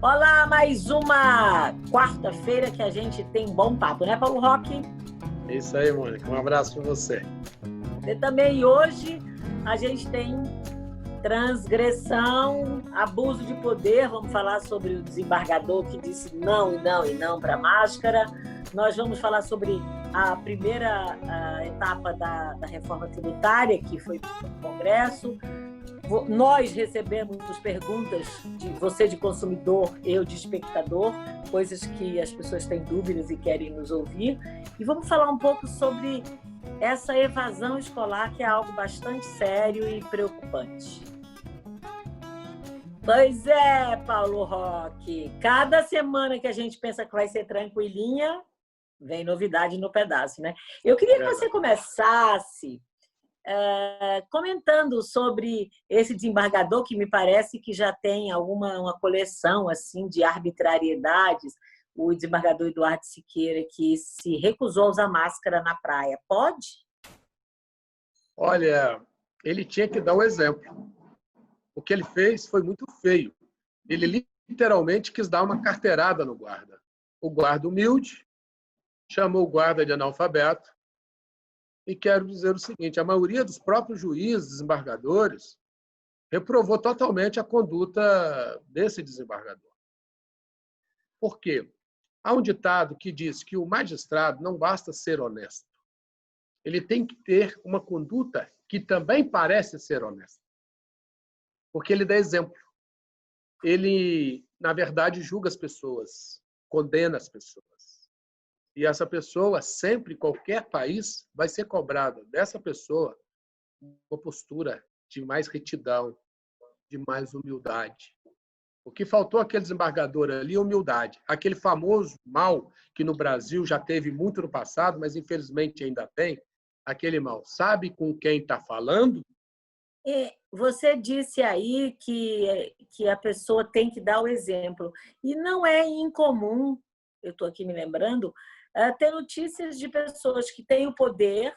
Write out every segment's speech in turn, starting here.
Olá, mais uma quarta-feira que a gente tem bom papo, né, Paulo Roque? É isso aí, Mônica. Um abraço para você. E também hoje a gente tem transgressão, abuso de poder. Vamos falar sobre o desembargador que disse não e não e não para a máscara. Nós vamos falar sobre a primeira etapa da reforma tributária, que foi para o Congresso. Nós recebemos perguntas de você de consumidor, eu de espectador, coisas que as pessoas têm dúvidas e querem nos ouvir. E vamos falar um pouco sobre essa evasão escolar, que é algo bastante sério e preocupante. Pois é, Paulo Roque. Cada semana que a gente pensa que vai ser tranquilinha, vem novidade no pedaço, né? Eu queria que você começasse comentando sobre esse desembargador, que me parece que já tem uma coleção assim de arbitrariedades, o desembargador Eduardo Siqueira, que se recusou a usar máscara na praia. Pode? Olha, ele tinha que dar um exemplo. O que ele fez foi muito feio. Ele literalmente quis dar uma carteirada no guarda. O guarda humilde chamou o guarda de analfabeto. E quero dizer o seguinte, a maioria dos próprios juízes, desembargadores, reprovou totalmente a conduta desse desembargador. Por quê? Há um ditado que diz que o magistrado não basta ser honesto. Ele tem que ter uma conduta que também parece ser honesta. Porque ele dá exemplo. Ele, na verdade, julga as pessoas, condena as pessoas. E essa pessoa, sempre, em qualquer país, vai ser cobrada dessa pessoa uma postura de mais retidão, de mais humildade. O que faltou àquele desembargador ali é humildade. Aquele famoso mal que no Brasil já teve muito no passado, mas infelizmente ainda tem, aquele mal. Sabe com quem está falando? Você disse aí que a pessoa tem que dar o exemplo. E não é incomum, eu estou aqui me lembrando, ter notícias de pessoas que têm o poder,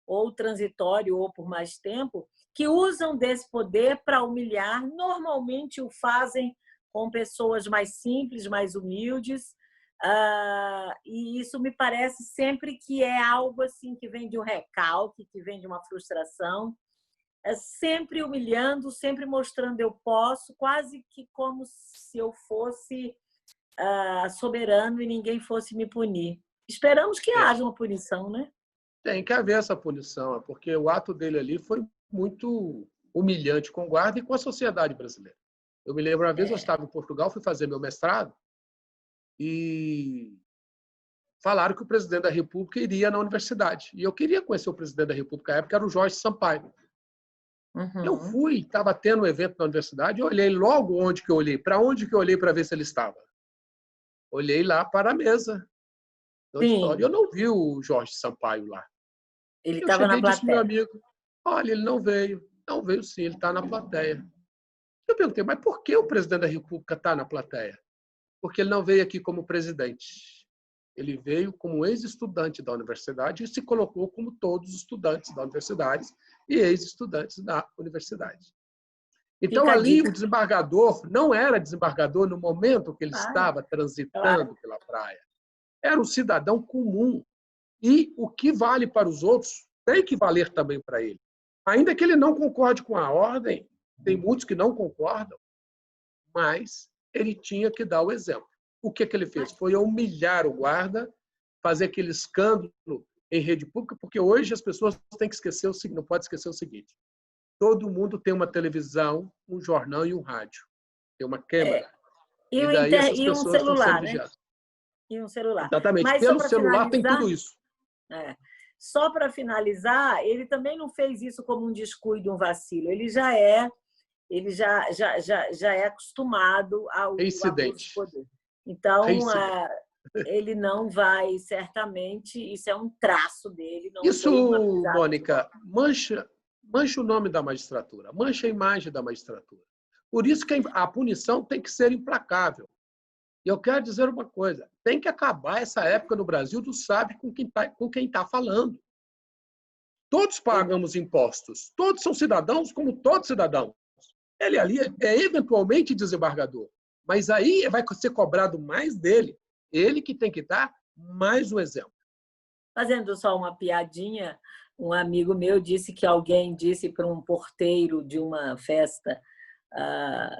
ou transitório, ou por mais tempo, que usam desse poder para humilhar. Normalmente o fazem com pessoas mais simples, mais humildes, e isso me parece sempre que é algo assim que vem de um recalque, que vem de uma frustração, sempre humilhando, sempre mostrando eu posso, quase que como se eu fosse soberano e ninguém fosse me punir. Esperamos que haja uma punição, né? Tem que haver essa punição, porque o ato dele ali foi muito humilhante com o guarda e com a sociedade brasileira. Eu me lembro, uma vez eu estava em Portugal, fui fazer meu mestrado e falaram que o presidente da República iria na universidade. E eu queria conhecer o presidente da República, na época era o Jorge Sampaio. Eu fui, estava tendo um evento na universidade, eu olhei logo onde que eu olhei, para onde que eu olhei para ver se ele estava. Olhei lá para a mesa do auditório. Eu não vi o Jorge Sampaio lá. Ele Eu estava na cheguei e disse, meu plateia. amigo, olha, ele não veio. Não veio sim, ele está na plateia. Eu perguntei, mas por que o presidente da República está na plateia? Porque ele não veio aqui como presidente. Ele veio como ex-estudante da universidade e se colocou como todos os estudantes da universidade e ex-estudantes da universidade. Então, ali, o desembargador não era desembargador no momento que ele estava transitando pela praia. Era um cidadão comum. E o que vale para os outros tem que valer também para ele. Ainda que ele não concorde com a ordem, tem muitos que não concordam, mas ele tinha que dar o exemplo. O que ele fez? Foi humilhar o guarda, fazer aquele escândalo em rede pública, porque hoje as pessoas têm que esquecer o seguinte, não pode esquecer o seguinte: todo mundo tem uma televisão, um jornal e um rádio. Tem uma câmera. E daí essas pessoas estão sendo vigiadas. E um celular. Exatamente. Mas pelo celular tem tudo isso. Só para finalizar, ele também não fez isso como um descuido, um vacilo. Ele já é acostumado ao abuso de poder. Então, ele não vai, certamente, isso é um traço dele. Não isso, Mônica, mancha o nome da magistratura, mancha a imagem da magistratura. Por isso que a punição tem que ser implacável. E eu quero dizer uma coisa, tem que acabar essa época no Brasil do sabe com quem está falando. Todos pagamos impostos, todos são cidadãos como todos cidadãos. Ele ali é eventualmente desembargador. Mas aí vai ser cobrado mais dele. Ele que tem que dar mais um exemplo. Fazendo só uma piadinha, um amigo meu disse que alguém disse para um porteiro de uma festa: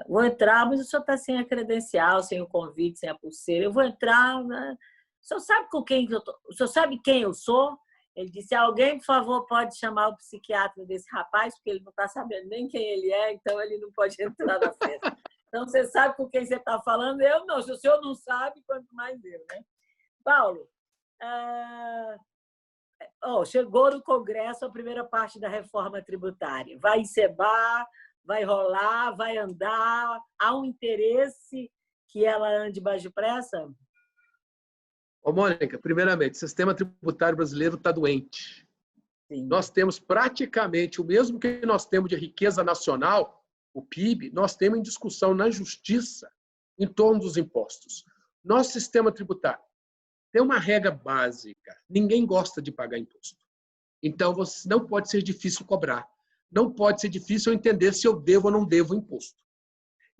vou entrar, mas o senhor está sem a credencial, sem o convite, sem a pulseira. Eu vou entrar, né? O senhor sabe com quem eu tô? O senhor sabe quem eu sou? Ele disse: alguém, por favor, pode chamar o psiquiatra desse rapaz, porque ele não está sabendo nem quem ele é, então ele não pode entrar na festa. Então, você sabe com quem você está falando? Eu não. Se o senhor não sabe, quanto mais eu, né? Paulo, chegou no Congresso a primeira parte da reforma tributária. Vai encebar, vai rolar, vai andar? Há um interesse que ela ande mais depressa? Ô, Mônica, primeiramente, o sistema tributário brasileiro está doente. Sim. Nós temos praticamente o mesmo que nós temos de riqueza nacional, o PIB, nós temos em discussão na justiça em torno dos impostos. Nosso sistema tributário tem uma regra básica: ninguém gosta de pagar imposto. Então, não pode ser difícil cobrar. Não pode ser difícil eu entender se eu devo ou não devo imposto.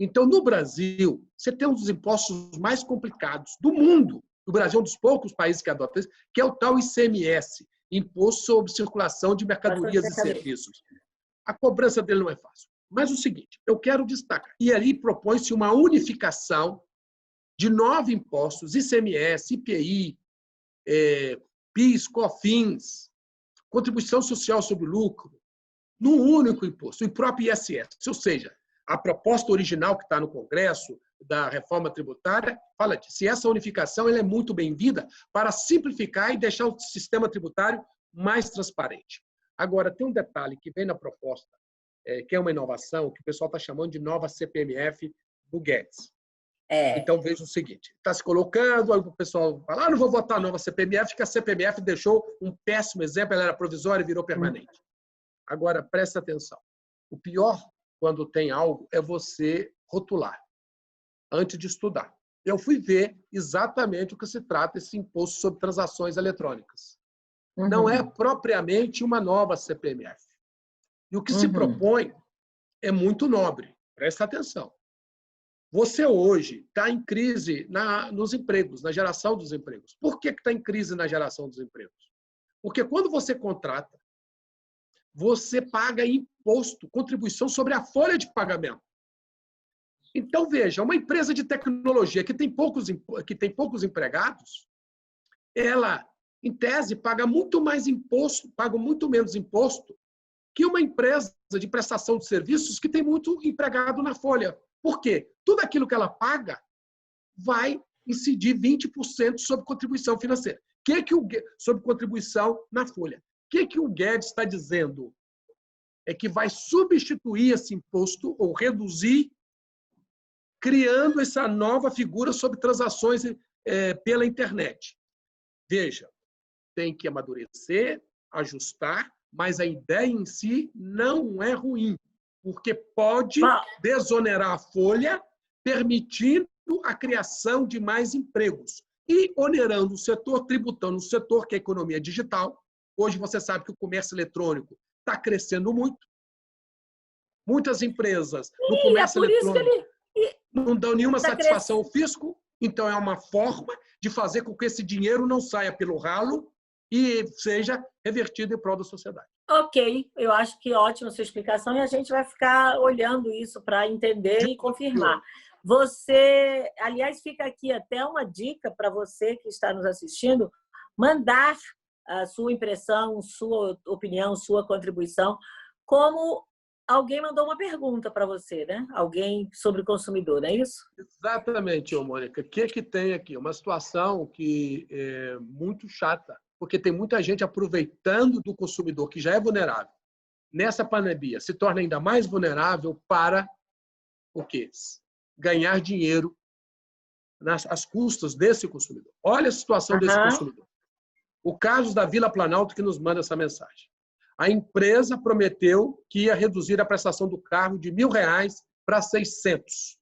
Então, no Brasil, você tem um dos impostos mais complicados do mundo. O Brasil é um dos poucos países que adota isso, que é o tal ICMS, Imposto sobre Circulação de Mercadorias e Serviços. A cobrança dele não é fácil. Mas o seguinte, eu quero destacar. E ali propõe-se uma unificação de 9 impostos: ICMS, IPI, PIS, COFINS, Contribuição Social sobre o Lucro, num único imposto, o próprio ISS. Ou seja, a proposta original que está no Congresso da reforma tributária fala disso. E essa unificação ela é muito bem-vinda para simplificar e deixar o sistema tributário mais transparente. Agora, tem um detalhe que vem na proposta, que é uma inovação, que o pessoal está chamando de nova CPMF do Guedes. Então, veja o seguinte, está se colocando, aí o pessoal fala: não vou votar a nova CPMF, que a CPMF deixou um péssimo exemplo, ela era provisória e virou permanente. Agora, presta atenção. O pior, quando tem algo, é você rotular, antes de estudar. Eu fui ver exatamente o que se trata esse imposto sobre transações eletrônicas. Não é propriamente uma nova CPMF. E o que se propõe é muito nobre. Presta atenção. Você hoje está em crise nos empregos, na geração dos empregos. Por que está em crise na geração dos empregos? Porque quando você contrata, você paga imposto, contribuição sobre a folha de pagamento. Então, veja, uma empresa de tecnologia que tem poucos empregados, ela, em tese, paga muito mais imposto, paga muito menos imposto que uma empresa de prestação de serviços que tem muito empregado na folha. Por quê? Tudo aquilo que ela paga vai incidir 20% sobre contribuição financeira. Sobre contribuição na folha. O que o Guedes está dizendo? É que vai substituir esse imposto ou reduzir, criando essa nova figura sobre transações pela internet. Veja, tem que amadurecer, ajustar, mas a ideia em si não é ruim, porque pode desonerar a folha, permitindo a criação de mais empregos e onerando o setor, tributando o setor, que é a economia digital. Hoje você sabe que o comércio eletrônico está crescendo muito. Muitas empresas no comércio eletrônico não dão nenhuma satisfação ao fisco, então é uma forma de fazer com que esse dinheiro não saia pelo ralo e seja revertido em prol da sociedade. Ok, eu acho que ótima sua explicação e a gente vai ficar olhando isso para entender e confirmar. Você, aliás, fica aqui até uma dica para você que está nos assistindo, mandar a sua impressão, sua opinião, sua contribuição, como alguém mandou uma pergunta para você, né? Alguém sobre o consumidor, não é isso? Exatamente, Mônica. O que tem aqui? Uma situação que é muito chata, porque tem muita gente aproveitando do consumidor que já é vulnerável. Nessa pandemia, se torna ainda mais vulnerável para o quê? Ganhar dinheiro às custas desse consumidor. Olha a situação desse consumidor. O caso da Vila Planalto que nos manda essa mensagem. A empresa prometeu que ia reduzir a prestação do carro de R$ 1.000 para R$ 600.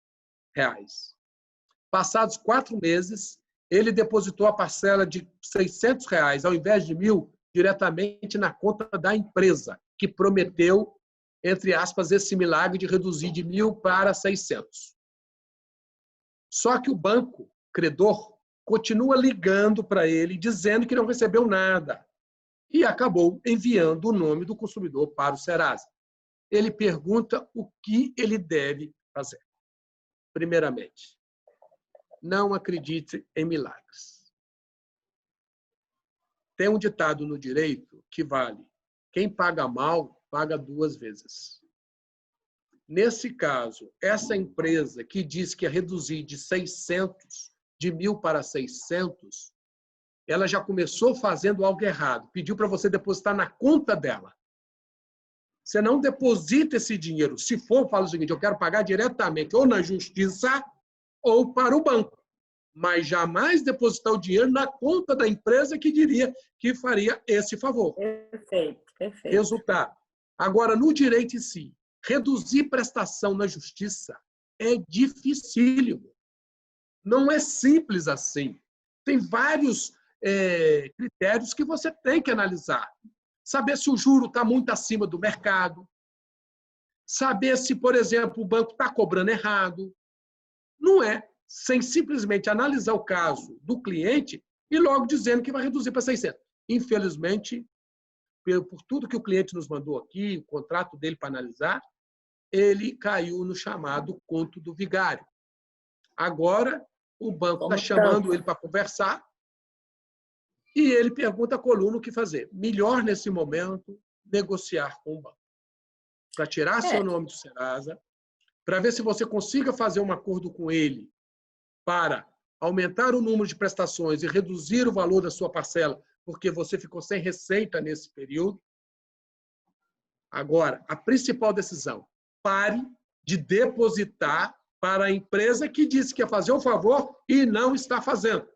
Passados 4 meses, ele depositou a parcela de R$ 600, ao invés de R$ 1.000, diretamente na conta da empresa, que prometeu, entre aspas, esse milagre de reduzir de 1.000 para 600. Só que o banco, credor, continua ligando para ele, dizendo que não recebeu nada. E acabou enviando o nome do consumidor para o Serasa. Ele pergunta o que ele deve fazer. Primeiramente, não acredite em milagres. Tem um ditado no direito que vale: quem paga mal, paga 2 vezes. Nesse caso, essa empresa que diz que ia reduzir de 1.000 para 600, ela já começou fazendo algo errado. Pediu para você depositar na conta dela. Você não deposita esse dinheiro. Se for, fala o seguinte: eu quero pagar diretamente ou na justiça ou para o banco. Mas jamais depositar o dinheiro na conta da empresa que diria que faria esse favor. Perfeito, perfeito. Resultado. Agora, no direito em si, reduzir prestação na justiça é dificílimo. Não é simples assim. Tem vários critérios que você tem que analisar. Saber se o juro está muito acima do mercado. Saber se, por exemplo, o banco está cobrando errado. Não é sem simplesmente analisar o caso do cliente e logo dizendo que vai reduzir para 600. Infelizmente, por tudo que o cliente nos mandou aqui, o contrato dele para analisar, ele caiu no chamado conto do vigário. Agora, o banco está chamando ele para conversar e ele pergunta à coluna o que fazer. Melhor, nesse momento, negociar com o banco. Para tirar seu nome do Serasa, para ver se você consiga fazer um acordo com ele para aumentar o número de prestações e reduzir o valor da sua parcela, porque você ficou sem receita nesse período. Agora, a principal decisão: pare de depositar para a empresa que disse que ia fazer o favor e não está fazendo.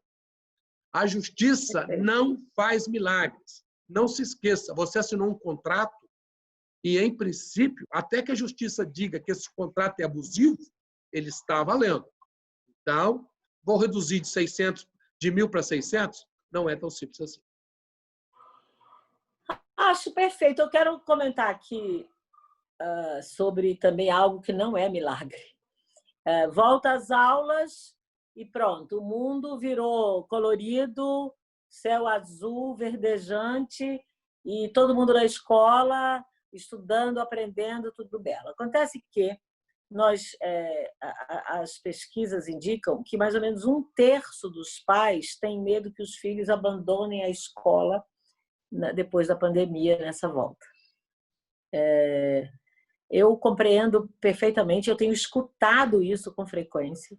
A justiça não faz milagres. Não se esqueça, você assinou um contrato e, em princípio, até que a justiça diga que esse contrato é abusivo, ele está valendo. Então, vou reduzir de 1.000 para 600? Não é tão simples assim. Acho perfeito. Eu quero comentar aqui sobre também algo que não é milagre. Volta às aulas e pronto, o mundo virou colorido, céu azul, verdejante, e todo mundo na escola, estudando, aprendendo, tudo belo. Acontece que as pesquisas indicam que mais ou menos 1/3 dos pais têm medo que os filhos abandonem a escola depois da pandemia, nessa volta. Eu compreendo perfeitamente, eu tenho escutado isso com frequência,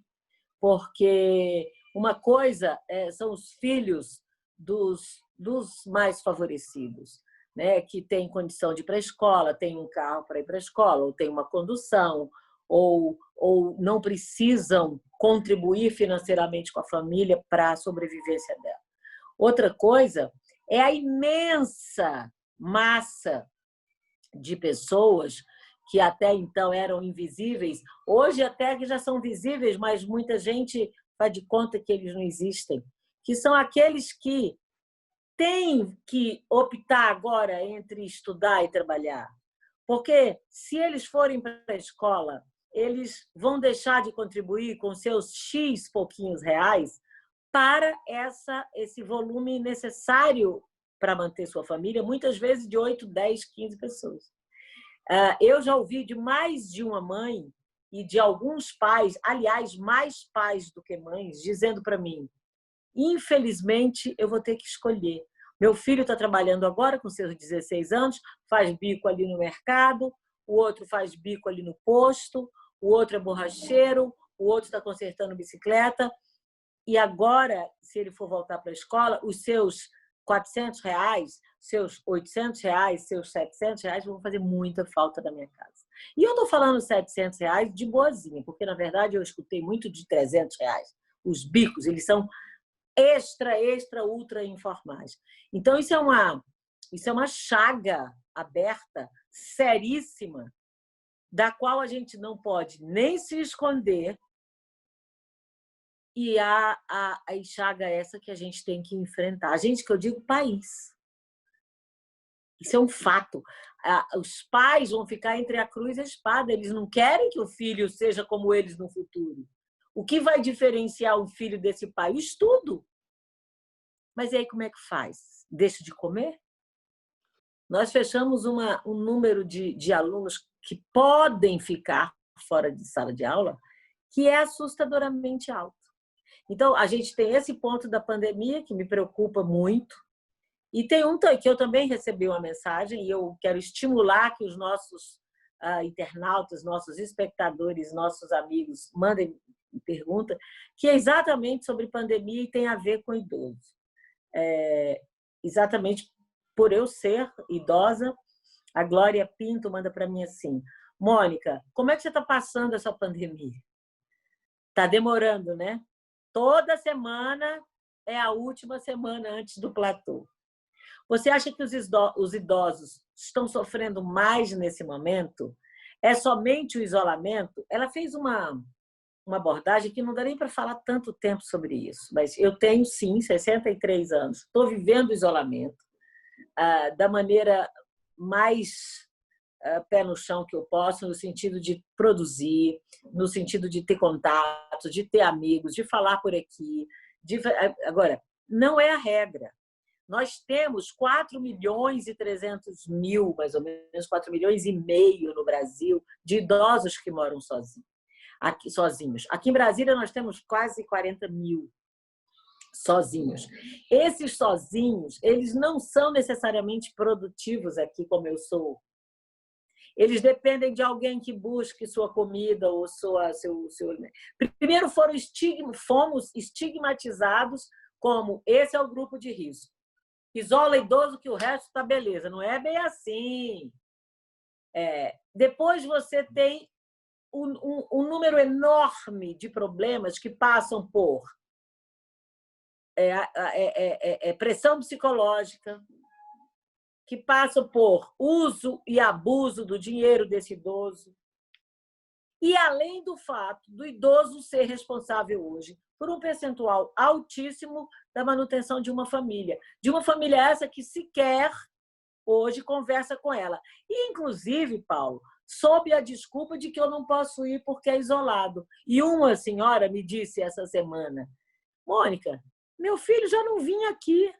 porque uma coisa são os filhos dos mais favorecidos, né, que têm condição de ir para a escola, têm um carro para ir para a escola, ou têm uma condução, ou não precisam contribuir financeiramente com a família para a sobrevivência dela. Outra coisa é a imensa massa de pessoas que até então eram invisíveis, hoje até que já são visíveis, mas muita gente faz de conta que eles não existem, que são aqueles que têm que optar agora entre estudar e trabalhar. Porque se eles forem para a escola, eles vão deixar de contribuir com seus X pouquinhos reais para esse volume necessário para manter sua família, muitas vezes de 8, 10, 15 pessoas. Eu já ouvi de mais de uma mãe e de alguns pais, aliás, mais pais do que mães, dizendo para mim: infelizmente, eu vou ter que escolher. Meu filho está trabalhando agora com seus 16 anos, faz bico ali no mercado, o outro faz bico ali no posto, o outro é borracheiro, o outro está consertando bicicleta. E agora, se ele for voltar para a escola, os seus R$400, seus R$800, seus R$700 vão fazer muita falta na minha casa. E eu estou falando R$700 de boazinha, porque, na verdade, eu escutei muito de R$300. Os bicos, eles são extra, ultra informais. Então, isso é uma chaga aberta, seríssima, da qual a gente não pode nem se esconder, e a chaga essa que a gente tem que enfrentar. A gente, que eu digo, país. Isso é um fato. Os pais vão ficar entre a cruz e a espada. Eles não querem que o filho seja como eles no futuro. O que vai diferenciar um filho desse pai? O estudo. Mas e aí como é que faz? Deixa de comer? Nós fechamos um número de alunos que podem ficar fora de sala de aula, que é assustadoramente alto. Então, a gente tem esse ponto da pandemia, que me preocupa muito, e tem um que eu também recebi uma mensagem, e eu quero estimular que os nossos internautas, nossos espectadores, nossos amigos mandem pergunta, que é exatamente sobre pandemia e tem a ver com idoso. Exatamente por eu ser idosa, a Glória Pinto manda para mim assim: Mônica, como é que você está passando essa pandemia? Está demorando, né? Toda semana é a última semana antes do platô. Você acha que os idosos estão sofrendo mais nesse momento? É somente o isolamento? Ela fez uma abordagem que não dá nem para falar tanto tempo sobre isso, mas eu tenho, sim, 63 anos, estou vivendo o isolamento da maneira mais pé no chão que eu posso, no sentido de produzir, no sentido de ter contato, de ter amigos, de falar por aqui. Agora, não é a regra. Nós temos 4 milhões e 300 mil, mais ou menos, 4 milhões e meio no Brasil, de idosos que moram sozinhos. Aqui em Brasília, nós temos quase 40 mil sozinhos. Esses sozinhos, eles não são necessariamente produtivos aqui, como eu sou. Eles dependem de alguém que busque sua comida ou seu... Primeiro fomos estigmatizados como esse é o grupo de risco. Isola idoso que o resto está beleza. Não é bem assim. Depois você tem um número enorme de problemas que passam por pressão psicológica, que passam por uso e abuso do dinheiro desse idoso. E além do fato do idoso ser responsável hoje por um percentual altíssimo da manutenção de uma família essa que sequer hoje conversa com ela. E, inclusive, Paulo, sob a desculpa de que eu não posso ir porque é isolado. E uma senhora me disse essa semana: Mônica, meu filho já não vinha aqui.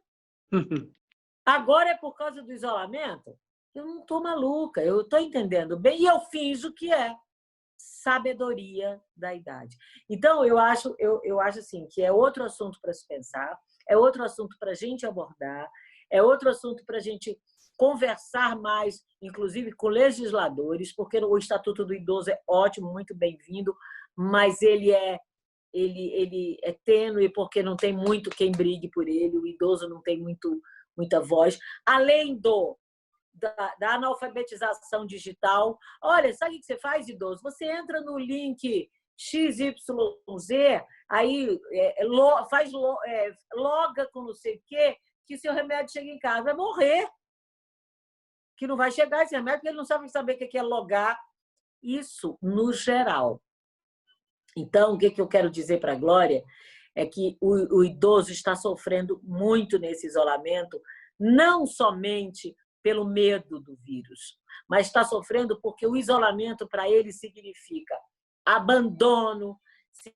Agora é por causa do isolamento? Eu não estou maluca, eu estou entendendo bem e eu finjo que é sabedoria da idade. Então, eu acho assim, que é outro assunto para se pensar, é outro assunto para a gente abordar, é outro assunto para a gente conversar mais, inclusive com legisladores, porque o Estatuto do Idoso é ótimo, muito bem-vindo, mas ele é tênue porque não tem muito quem brigue por ele, o idoso não tem muita voz. Além da analfabetização digital. Olha, sabe o que você faz, idoso? Você entra no link XYZ, aí loga com não sei o quê, que seu remédio chega em casa. Vai morrer. Que não vai chegar esse remédio, porque ele não sabe saber o que é logar. Isso no geral. Então, o que eu quero dizer para a Glória é que o idoso está sofrendo muito nesse isolamento, não somente pelo medo do vírus, mas está sofrendo porque o isolamento para ele significa abandono,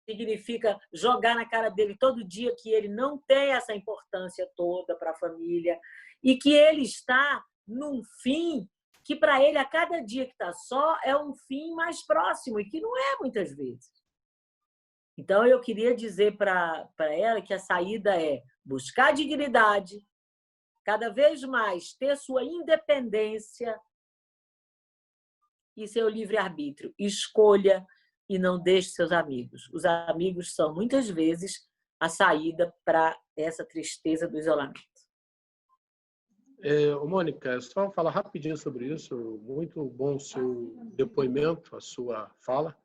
significa jogar na cara dele todo dia que ele não tem essa importância toda para a família e que ele está num fim que para ele a cada dia que está só é um fim mais próximo e que não é muitas vezes. Então eu queria dizer para ela que a saída é buscar dignidade, cada vez mais ter sua independência e seu livre-arbítrio. Escolha e não deixe seus amigos. Os amigos são, muitas vezes, a saída para essa tristeza do isolamento. Mônica, só falar rapidinho sobre isso. Muito bom o seu depoimento, a sua fala.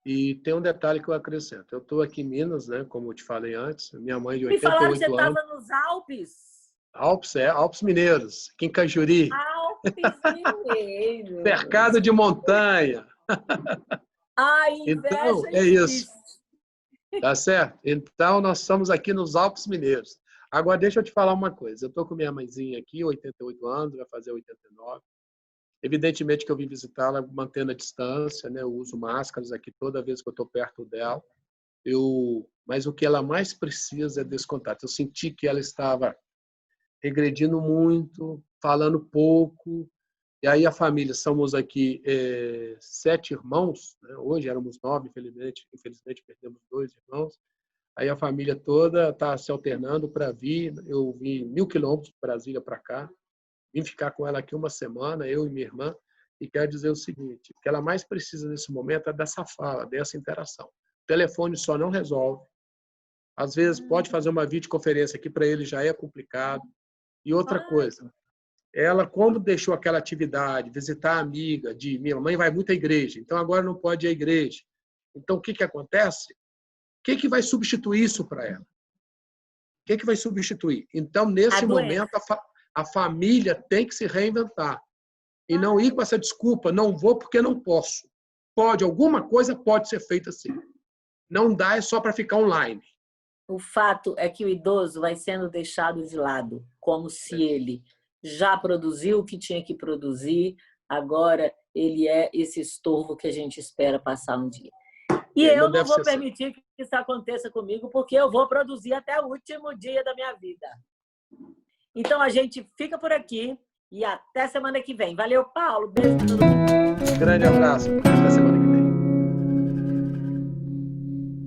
E tem um detalhe que eu acrescento. Eu estou aqui em Minas, né, como eu te falei antes. Minha mãe de 88 anos. Me falaram que você estava nos Alpes. Alpes Mineiros, aqui em Cajuri. Alpes Mineiros. Cercado de montanha. Então, é isso. Tá certo? Então, nós estamos aqui nos Alpes Mineiros. Agora, deixa eu te falar uma coisa. Eu estou com minha mãezinha aqui, 88 anos, vai fazer 89. Evidentemente que eu vim visitá-la mantendo a distância, né? Eu uso máscaras aqui toda vez que eu estou perto dela. Mas o que ela mais precisa é desse contato. Eu senti que ela estava regredindo muito, falando pouco. E aí a família, somos aqui 7 irmãos, né? Hoje éramos 9, infelizmente perdemos 2 irmãos. Aí a família toda está se alternando para vir. Eu vim 1.000 quilômetros de Brasília para cá, vim ficar com ela aqui uma semana, eu e minha irmã, e quero dizer o seguinte, o que ela mais precisa nesse momento é dessa fala, dessa interação. O telefone só não resolve. Às vezes pode fazer uma videoconferência aqui, para ele já é complicado. E outra coisa, ela, como deixou aquela atividade, visitar a amiga, minha mãe vai muito à igreja, então agora não pode ir à igreja. Então, o que acontece? O que vai substituir isso para ela? O que vai substituir? Então, nesse momento, a família tem que se reinventar. E não ir com essa desculpa, não vou porque não posso. Pode, alguma coisa pode ser feita assim. Não dá, é só para ficar online. O fato é que o idoso vai sendo deixado de lado, como se ele já produziu o que tinha que produzir, agora ele é esse estorvo que a gente espera passar um dia. E eu não vou permitir que isso aconteça comigo, porque eu vou produzir até o último dia da minha vida. Então, a gente fica por aqui e até semana que vem. Valeu, Paulo. Beijo para todo mundo. Grande abraço. Até semana que vem.